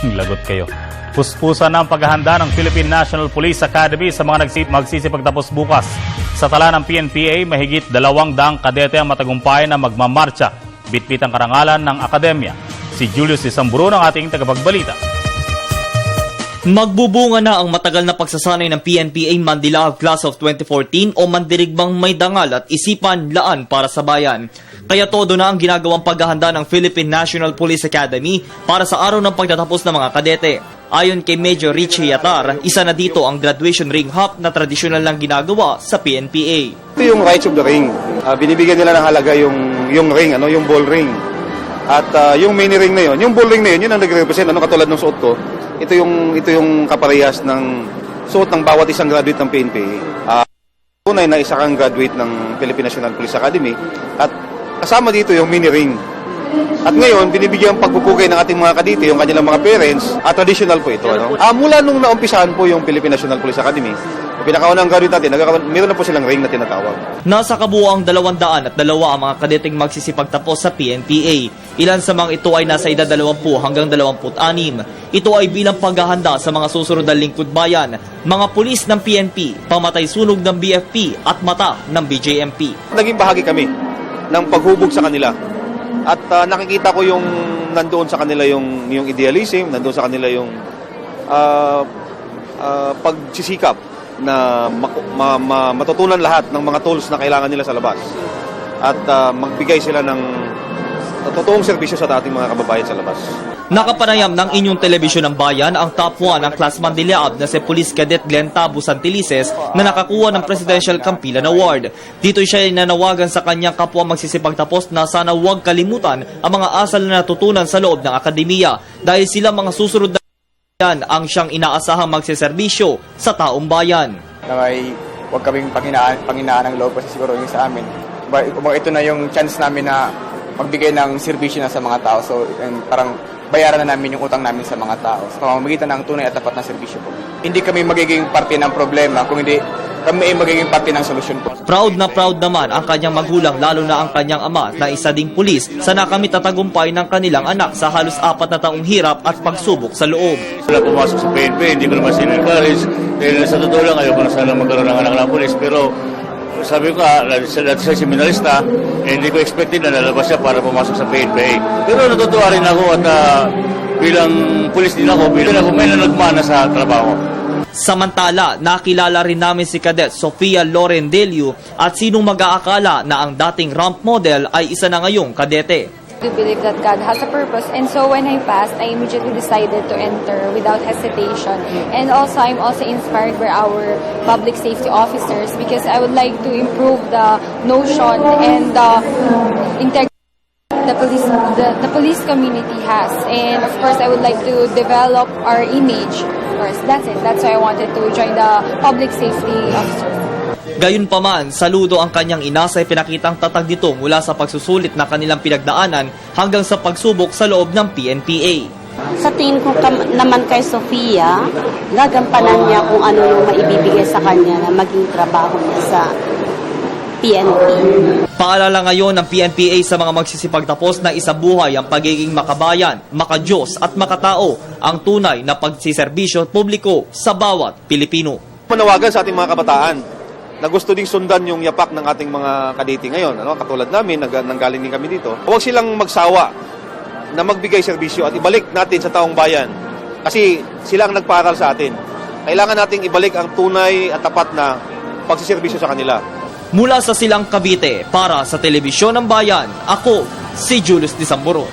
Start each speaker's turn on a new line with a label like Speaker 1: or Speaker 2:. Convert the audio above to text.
Speaker 1: Lagot kayo. Puspusan na ang paghahanda ng Philippine National Police Academy sa mga magsisipagtapos bukas. Sa tala ng PNPA, mahigit 200 kadete ang matagumpay na magmamarcha. Bitbit ang karangalan ng akademya. Si Julius Isamburo ng ating tagapagbalita.
Speaker 2: Magbubunga na ang matagal na pagsasanay ng PNPA Mandilaag Class of 2014 o Mandirigmang may dangal at isipan laan para sa bayan. Kaya todo na ang ginagawang paghahanda ng Philippine National Police Academy para sa araw ng pagtatapos ng mga kadete. Ayon kay Major Richie Yatar, isa na dito ang graduation ring hop na tradisyonal lang ginagawa sa PNPA.
Speaker 3: Ito yung rights of the ring. Binibigyan nila ng halaga yung ring, yung ball ring. At yung mini ring na yun, yung ball ring na yun, yun ang nagre-represent, katulad ng suot ko. Ito yung kaparehas ng suot ng bawat isang graduate ng PNPA. Tunay na isa kang graduate ng Philippine National Police Academy at kasama dito yung mini ring. At ngayon, binibigyan pagpupugay ng ating mga kadete, yung kanilang mga parents, at traditional po ito. Mula nung naumpisahan po yung Philippine National Police Academy, pinakaunang graduate natin, meron na po silang ring na tinatawag.
Speaker 2: Nasa kabuuang 202 ang mga kadeteng magsisipagtapos sa PNPA. Ilan sa mga ito ay nasa edad 20 hanggang 26. Ito ay bilang paghahanda sa mga susunod na lingkod bayan, mga pulis ng PNP, pamatay sunog ng BFP at mata ng BJMP.
Speaker 3: Naging bahagi kami ng paghubog sa kanila. At nakikita ko yung nandoon sa kanila yung idealism, nandoon sa kanila yung pagsisikap na matutunan lahat ng mga tools na kailangan nila sa labas. At magbigay sila ng totoong serbisyo sa ating mga kababayan sa labas.
Speaker 2: Nakapanayam ng inyong telebisyon ng bayan ang top 1 ng Class Mandilaag na si Police Cadet Glenn Tabo Santilices na nakakuha ng Presidential Campilan Award. Dito siya ay nanawagan sa kanyang kapwa magsisipagtapos na sana huwag kalimutan ang mga asal na natutunan sa loob ng akademiya dahil sila mga susunod na ang siyang inaasahang magsiservisyo sa taong bayan.
Speaker 4: Huwag kaming panghinaan ng loob kasi siguro yung sa amin. Ito na yung chance namin na magbigay ng serbisyo na sa mga tao. So, parang bayaran na namin yung utang namin sa mga tao. Sa pamamagitan ng tunay at tapat na serbisyo po. Hindi kami magiging parte ng problema, kung hindi kami ay magiging parte ng solusyon po.
Speaker 2: Proud na proud naman ang kanyang magulang, lalo na ang kanyang ama na isa ding pulis sa nakamit na tagumpay ng kanilang anak sa halos 4 na taong hirap at pagsubok sa loob.
Speaker 5: Wala pumasok sa PNP, hindi ko naman sinencourage. Dahil sa totoo lang, ayaw ko na sana magkaroon ng anak ng pulis. Pero sabi ko sa seminarista, hindi ko expected na lalabas siya para pumasok sa PNP. Pero natutuwa rin ako at bilang pulis din ako, bilang ako may nanagmana sa trabaho.
Speaker 2: Samantala, nakilala rin namin si Cadet Sofia Loren Delio at sinong mag-aakala na ang dating ramp model ay isa na ngayong kadete.
Speaker 6: I do believe that God has a purpose, and so when I passed, I immediately decided to enter without hesitation. And also, I'm also inspired by our public safety officers because I would like to improve the notion and the integrity the police community has. And of course, I would like to develop our image. Of course, that's it. That's why I wanted to join the public safety officers.
Speaker 2: Gayunpaman, saludo ang kanyang ina sa ipinakitang tatag nito mula sa pagsusulit na kanilang pinagdaanan hanggang sa pagsubok sa loob ng PNPA.
Speaker 7: Sa tingin ko naman kay Sofia, gagampanan niya kung ano yung maibibigay sa kanya na maging trabaho niya sa PNP.
Speaker 2: Paalala ngayon ng PNPA sa mga magsisipagtapos na isabuhay ang pagiging makabayan, makadiyos at makatao, ang tunay na pagsiserbisyo publiko sa bawat Pilipino.
Speaker 3: Manawagan sa ating mga kabataan na gusto ding sundan yung yapak ng ating mga kadete ngayon. Katulad namin, nanggaling din kami dito. Huwag silang magsawa na magbigay serbisyo at ibalik natin sa taong bayan. Kasi sila ang nagpaaral sa atin. Kailangan nating ibalik ang tunay at tapat na pagsiservisyo sa kanila.
Speaker 2: Mula sa Silang Cavite, para sa Telebisyon ng Bayan, ako si Julius Isamburo.